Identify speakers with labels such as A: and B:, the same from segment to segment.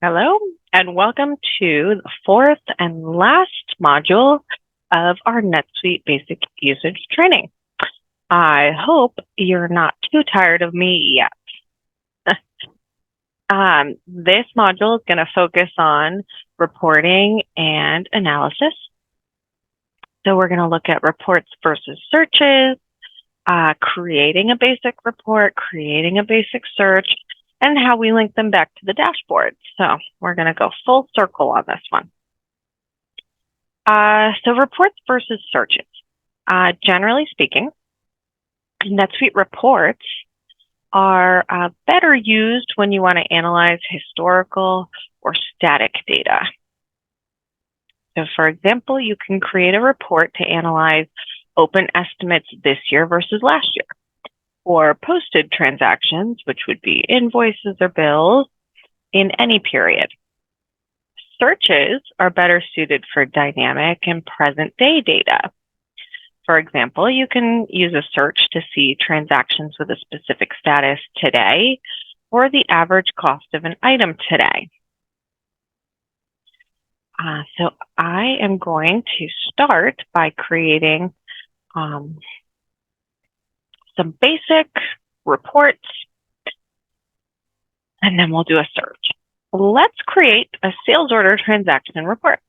A: Hello, and welcome to the fourth and last module of our NetSuite basic usage training. I hope you're not too tired of me yet. This module is going to focus on reporting and analysis. So we're going to look at reports versus searches, creating a basic report, creating a basic search, and how we link them back to the dashboard. So we're going to go full circle on this one. So reports versus searches. Generally speaking, NetSuite reports are better used when you want to analyze historical or static data. So for example, you can create a report to analyze open estimates this year versus last year, or posted transactions, which would be invoices or bills, in any period. Searches are better suited for dynamic and present day data. For example, you can use a search to see transactions with a specific status today or the average cost of an item today. So I am going to start by creating some basic reports, and then we'll do a search. Let's create a sales order transaction report.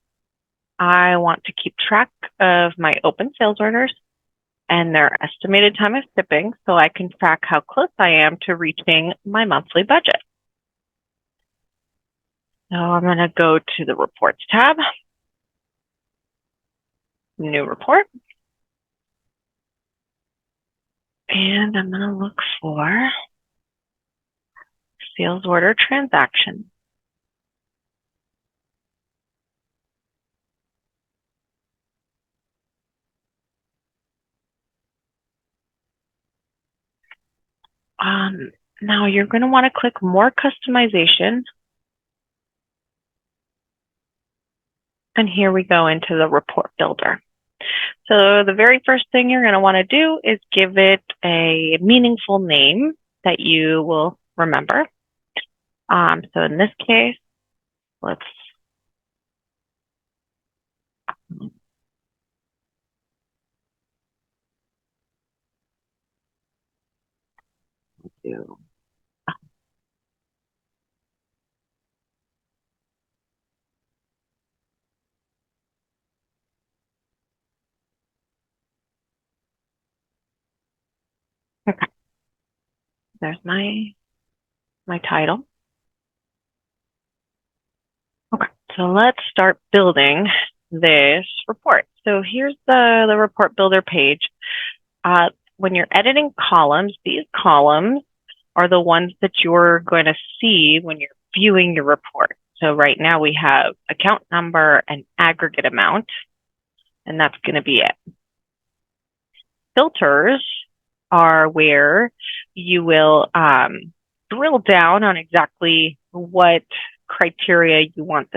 A: I want to keep track of my open sales orders and their estimated time of shipping so I can track how close I am to reaching my monthly budget. So I'm going to go to the Reports tab, New Report, and I'm going to look for sales order transaction. Now you're going to want to click More Customization. And here we go into the report builder. So the very first thing you're going to want to do is give it a meaningful name that you will remember. So in this case, let's do. Okay, there's my title. Okay, so let's start building this report. So here's the report builder page. When you're editing columns, these columns are the ones that you're going to see when you're viewing your report. So right now we have account number and aggregate amount, and that's going to be it. Filters are where you will drill down on exactly what criteria you want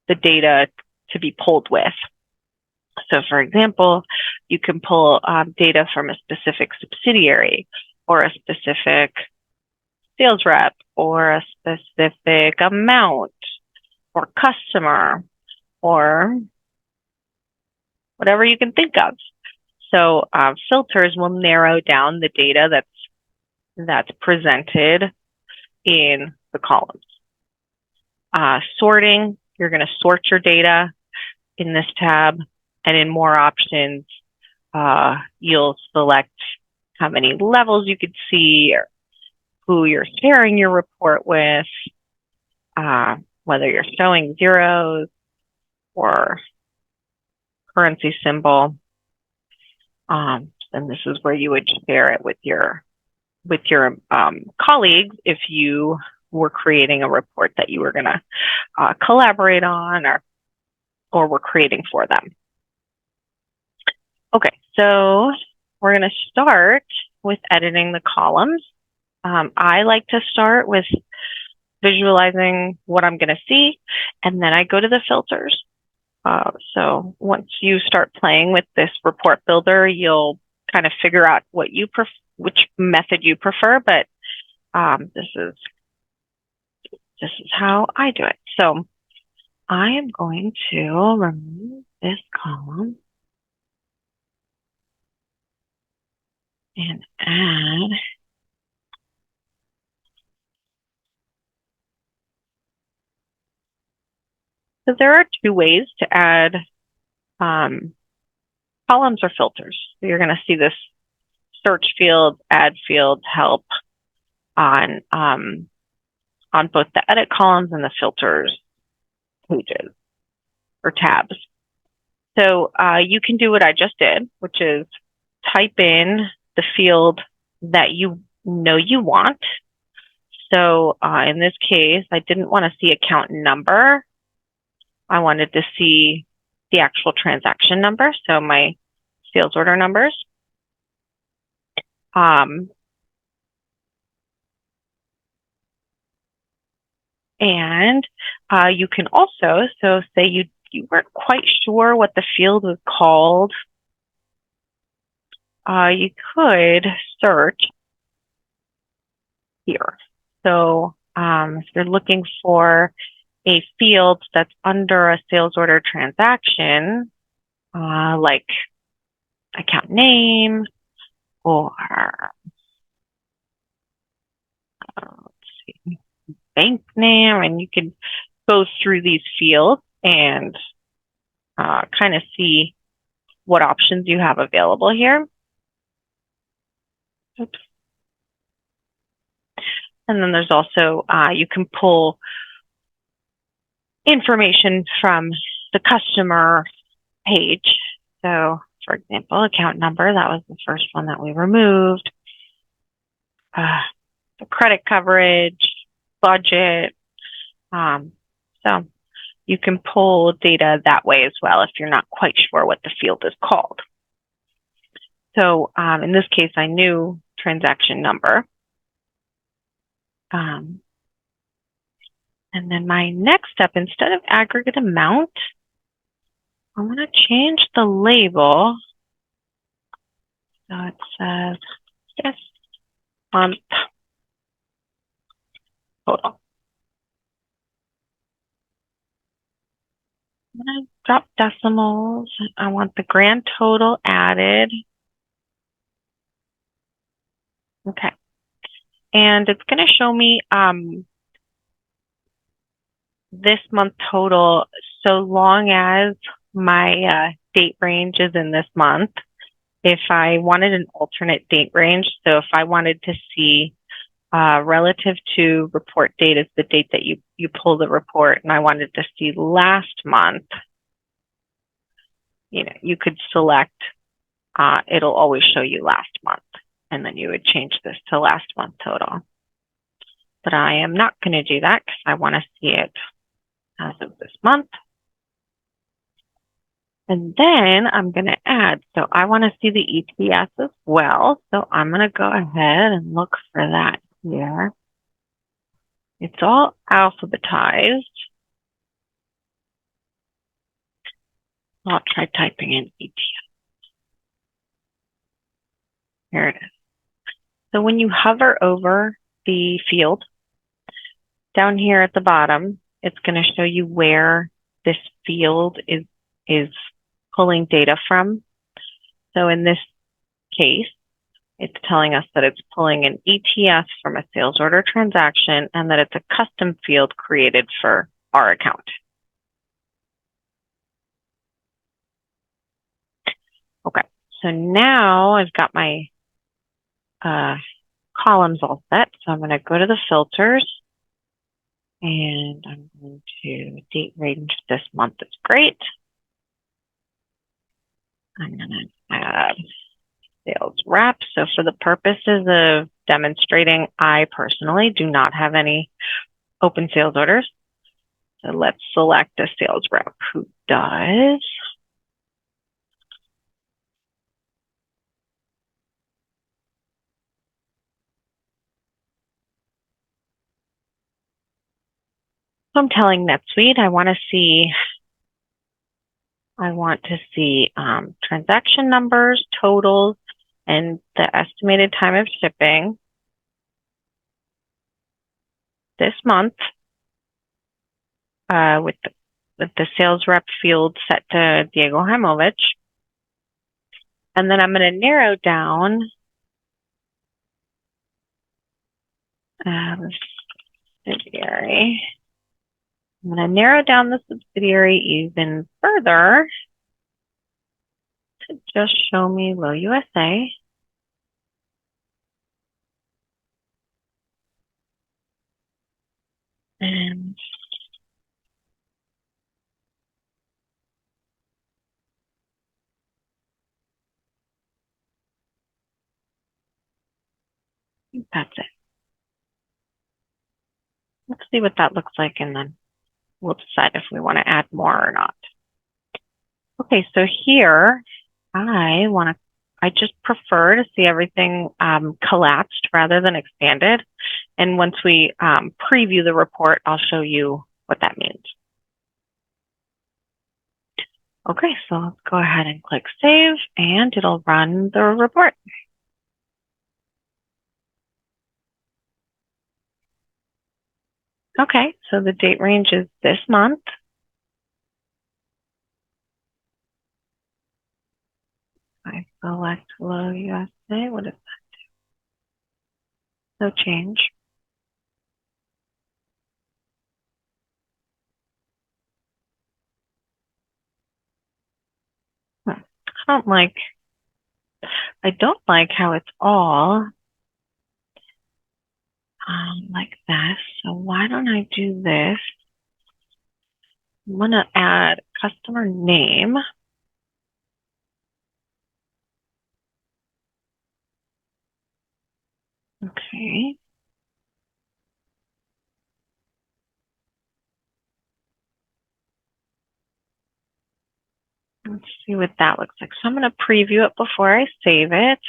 A: the data to be pulled with. So for example, you can pull data from a specific subsidiary or a specific sales rep or a specific amount or customer or whatever you can think of. So filters will narrow down the data that's presented in the columns. Sorting, you're going to sort your data in this tab, and in more options, you'll select how many levels you could see or who you're sharing your report with, whether you're showing zeros or currency symbol. And this is where you would share it with your colleagues if you were creating a report that you were going to collaborate on or were creating for them. Okay, so we're going to start with editing the columns. I like to start with visualizing what I'm going to see, and then I go to the filters. So once you start playing with this report builder, you'll kind of figure out which method you prefer, but this is this is how I do it. So I am going to remove this column and add. So there are two ways to add columns or filters. So you're going to see this search field, add field, help on both the edit columns and the filters pages or tabs. So you can do what I just did, which is type in the field that you know you want. So in this case, I didn't want to see account number. I wanted to see the actual transaction number, so my sales order numbers. And you can also, so say you weren't quite sure what the field was called, you could search here. So if you're looking for a field that's under a sales order transaction, like account name or let's see, bank name, and you can go through these fields and kind of see what options you have available here. Oops. And then there's also, you can pull information from the customer page. So for example, account number, that was the first one that we removed. The credit coverage, budget. So you can pull data that way as well if you're not quite sure what the field is called. So in this case, I knew transaction number. And then my next step, instead of aggregate amount, I'm going to change the label. So it says this month total. I'm going to drop decimals. I want the grand total added. Okay. And it's going to show me this month total so long as my date range is in this month. If I wanted an alternate date range, so if I wanted to see relative to report date is the date that you pull the report, and I wanted to see last month, you could select, it'll always show you last month, and then you would change this to last month total. But I am not going to do that because I want to see it as of this month. And then I'm going to add, so I want to see the ETS as well. So I'm going to go ahead and look for that here. It's all alphabetized. I'll try typing in ETS. Here it is. So when you hover over the field, down here at the bottom, it's going to show you where this field is pulling data from. So in this case, it's telling us that it's pulling an ETS from a sales order transaction and that it's a custom field created for our account. Okay, so now I've got my columns all set. So I'm going to go to the filters and I'm going to date range this month is great. I'm going to add sales rep. So for the purposes of demonstrating, I personally do not have any open sales orders. So let's select a sales rep who does. So I'm telling NetSuite I want to see transaction numbers, totals, and the estimated time of shipping this month with the sales rep field set to Diego Haimovich. And then I'm going to narrow down the subsidiary. I'm going to narrow down the subsidiary even further to just show me Lowe USA. And that's it. Let's see what that looks like, and then we'll decide if we want to add more or not. Okay, so here I just prefer to see everything collapsed rather than expanded. And once we preview the report, I'll show you what that means. Okay, so let's go ahead and click save, and it'll run the report. Okay, so the date range is this month. I select Lowe USA. What does that do? No change. I don't like how it's all like this. So why don't I do this? I'm going to add customer name. Okay. Let's see what that looks like. So I'm going to preview it before I save it.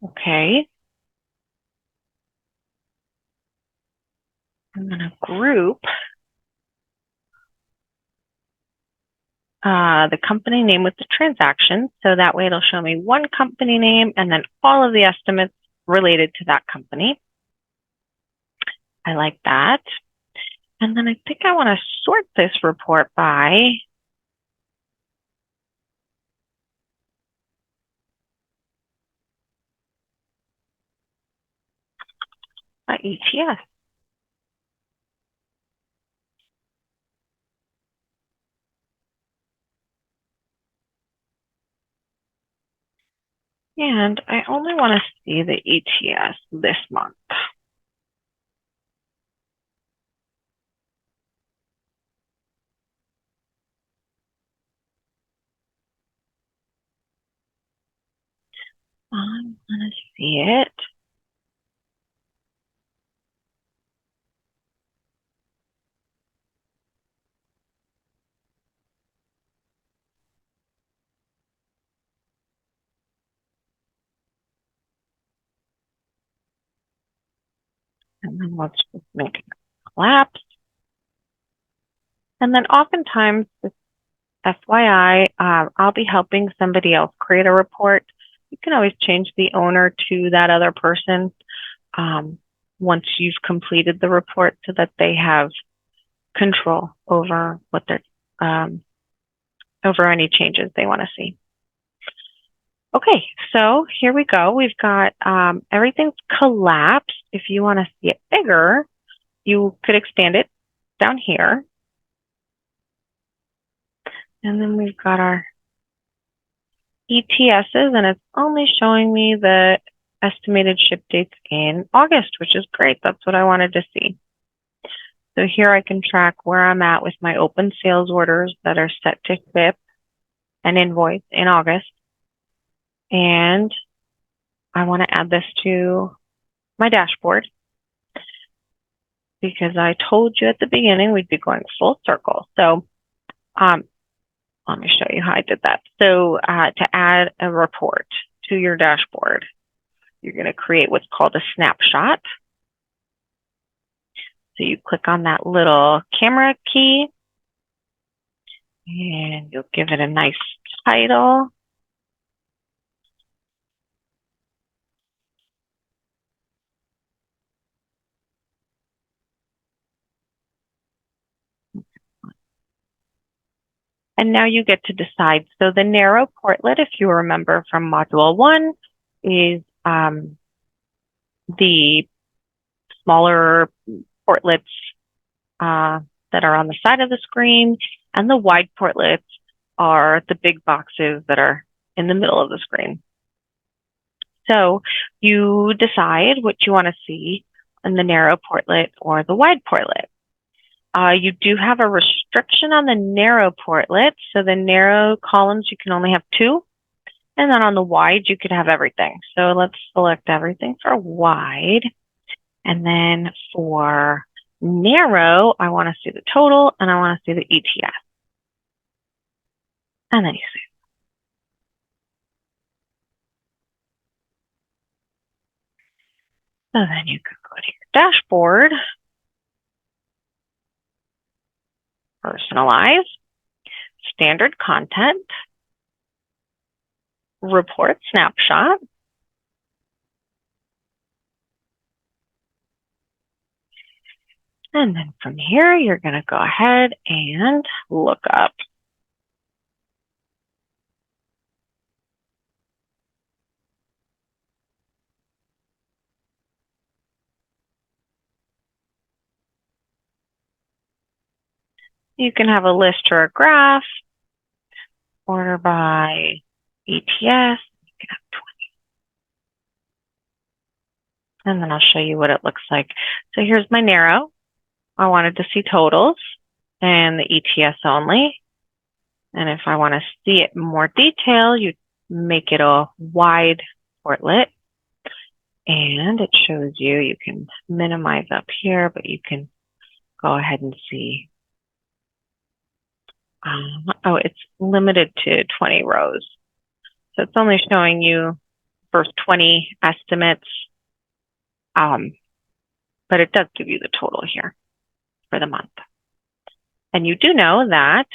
A: Okay. I'm going to group the company name with the transaction. So that way it'll show me one company name and then all of the estimates related to that company. I like that. And then I think I want to sort this report by ETS. And I only want to see the ETS this month. I want to see it. And then let's just make it collapse. And then oftentimes, FYI, I'll be helping somebody else create a report. You can always change the owner to that other person once you've completed the report so that they have control over what they're over any changes they want to see. Okay, so here we go. We've got everything's collapsed. If you want to see it bigger, you could expand it down here. And then we've got our ETSs, and it's only showing me the estimated ship dates in August, which is great. That's what I wanted to see. So here I can track where I'm at with my open sales orders that are set to ship and invoice in August. And I want to add this to my dashboard because I told you at the beginning we'd be going full circle. So let me show you how I did that. So to add a report to your dashboard, you're going to create what's called a snapshot. So you click on that little camera key and you'll give it a nice title. And now you get to decide. So the narrow portlet, if you remember from Module 1, is the smaller portlets that are on the side of the screen, and the wide portlets are the big boxes that are in the middle of the screen. So you decide what you want to see in the narrow portlet or the wide portlet. You do have a restriction on the narrow portlet. So the narrow columns, you can only have 2. And then on the wide, you could have everything. So let's select everything for wide. And then for narrow, I want to see the total and I want to see the ETS. And then you see. So then you can go to your dashboard, personalize, standard content, report snapshot, and then from here, you're going to go ahead and look up. You can have a list or a graph, order by ETS, you can have 20. And then I'll show you what it looks like. So here's my narrow. I wanted to see totals and the ETS only. And if I want to see it in more detail, you make it a wide portlet. And it shows you, you can minimize up here, but you can go ahead and see. Oh, it's limited to 20 rows. So it's only showing you first 20 estimates, but it does give you the total here for the month. And you do know that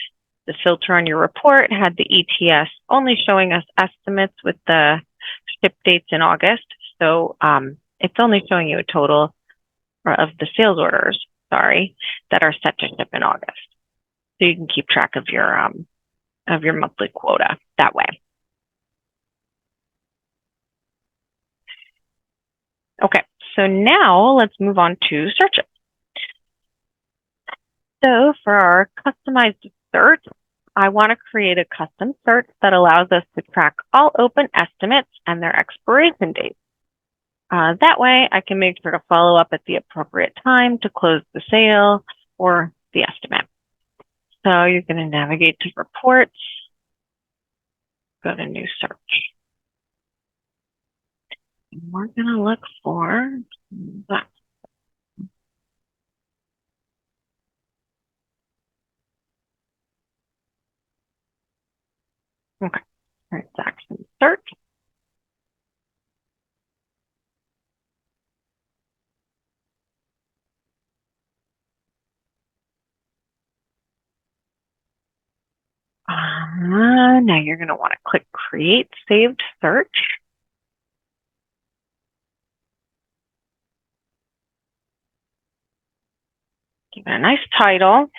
A: the filter on your report had the ETS only showing us estimates with the ship dates in August. So it's only showing you a total of the sales orders, that are set to ship in August. So you can keep track of your monthly quota that way. Okay, so now let's move on to searches. So for our customized search, I want to create a custom search that allows us to track all open estimates and their expiration dates. That way, I can make sure to follow up at the appropriate time to close the sale or the estimate. So you're going to navigate to reports, go to new search. And we're going to look for that. Okay, transaction search. Now you're going to want to click Create Saved Search. Give it a nice title.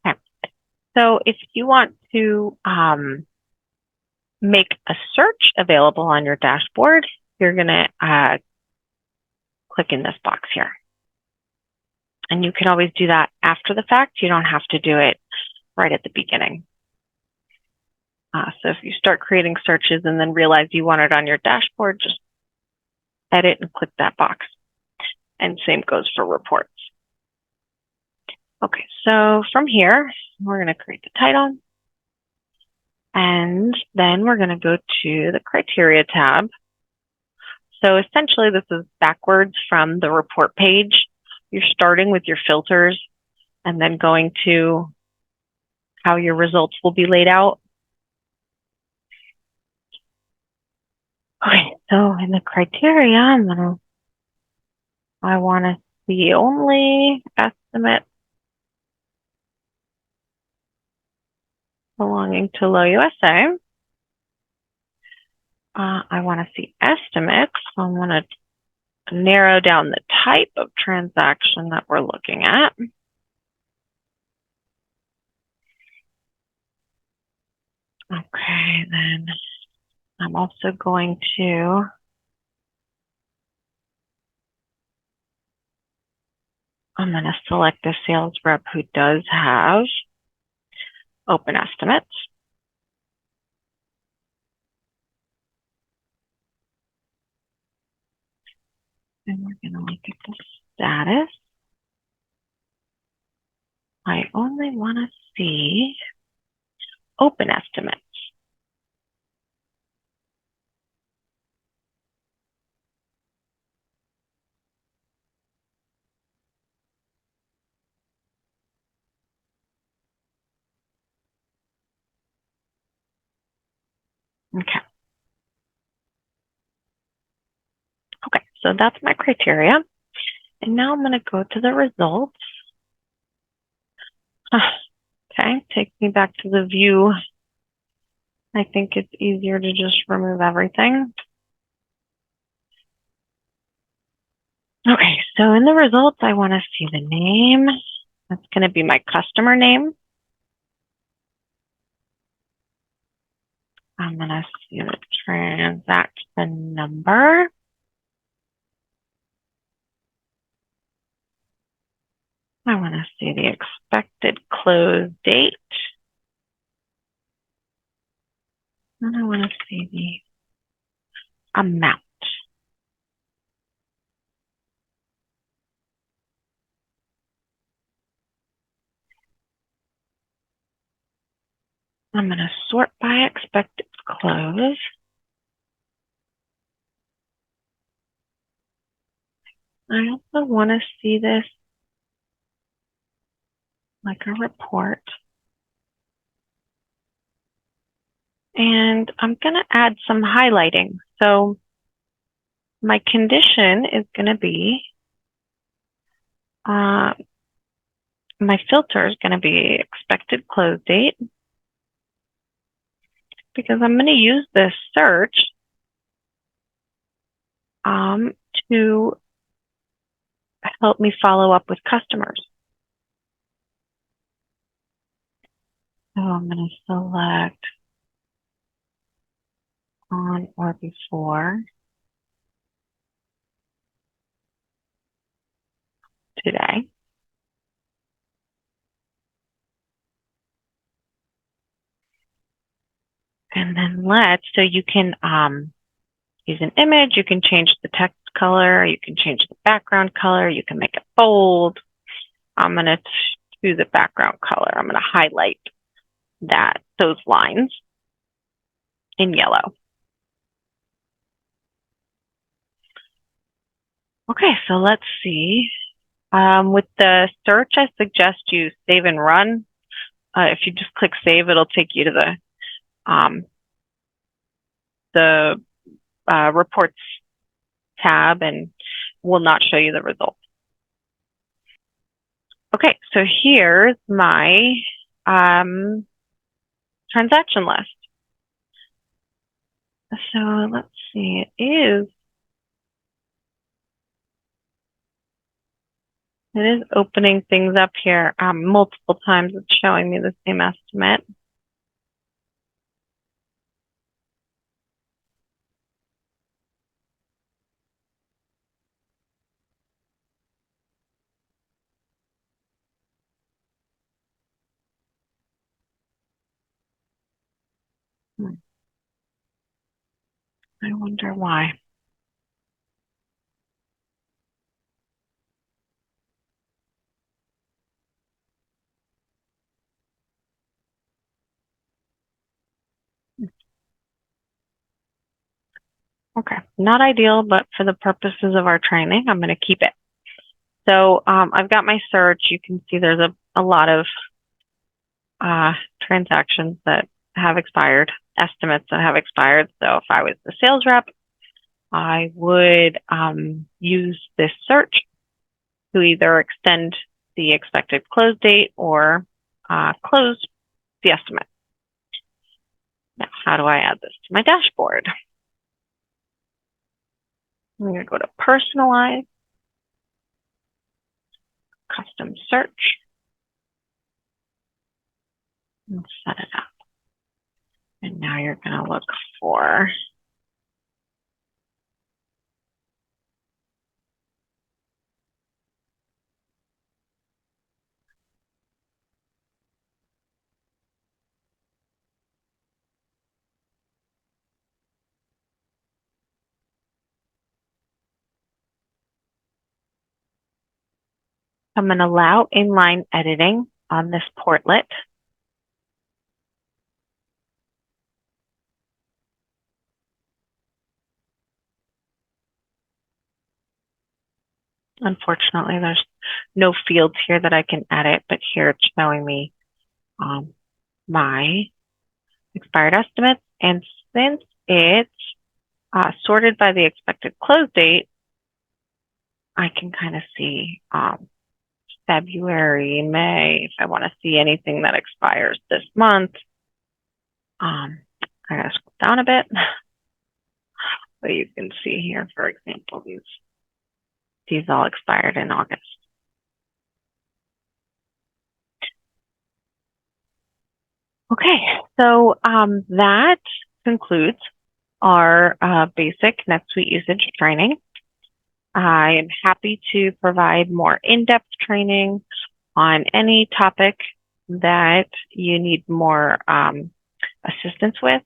A: Okay. So if you want to make a search available on your dashboard, you're going to click in this box here. And you can always do that after the fact. You don't have to do it right at the beginning. So if you start creating searches and then realize you want it on your dashboard, just edit and click that box. And same goes for reports. Okay, so from here, we're going to create the title. And then we're going to go to the criteria tab. So essentially, this is backwards from the report page. You're starting with your filters and then going to how your results will be laid out. Okay, so in the criteria, I want to see only estimate. belonging to Low USA. I want to see estimates. So I want to narrow down the type of transaction that we're looking at. Okay, then I'm also going to select a sales rep who does have open estimates. And we're going to look at the status. I only want to see open estimates. Okay. Okay, so that's my criteria. And now I'm going to go to the results. Okay, take me back to the view. I think it's easier to just remove everything. Okay, so in the results, I want to see the name. That's going to be my customer name. I'm going to see the transaction number. I want to see the expected close date. And I want to see the amount. I'm going to sort by expected close. I also want to see this like a report. And I'm going to add some highlighting. So my condition is going to be, my filter is going to be expected close date, because I'm going to use this search to help me follow up with customers. So I'm going to select on or before today. And then so you can use an image, you can change the text color, you can change the background color, you can make it bold. I'm going to choose a background color. I'm going to highlight those lines in yellow. Okay, so let's see. With the search, I suggest you save and run. If you just click save, it'll take you to the reports tab and will not show you the results. Okay, so here's my transaction list. So let's see, it is opening things up here multiple times. It's showing me the same estimate. I wonder why. Okay, not ideal, but for the purposes of our training, I'm going to keep it. So I've got my search. You can see there's a lot of transactions that have expired, estimates that have expired. So if I was the sales rep, I would use this search to either extend the expected close date or close the estimate. Now, how do I add this to my dashboard? I'm going to go to Personalize, Custom Search, and set it up. And now you're going to look for I'm going to allow inline editing on this portlet. Unfortunately, there's no fields here that I can edit, but here it's showing me my expired estimates. And since it's sorted by the expected close date, I can kind of see February, May, if I want to see anything that expires this month. I gotta scroll down a bit. So you can see here, for example, these all expired in August. Okay, so that concludes our basic NetSuite usage training. I am happy to provide more in-depth training on any topic that you need more assistance with.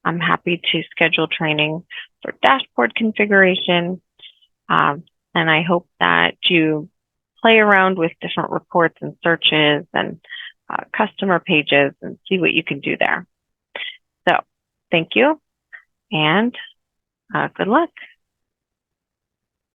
A: I'm happy to schedule training for dashboard configuration, and I hope that you play around with different reports and searches and customer pages and see what you can do there. So thank you and good luck.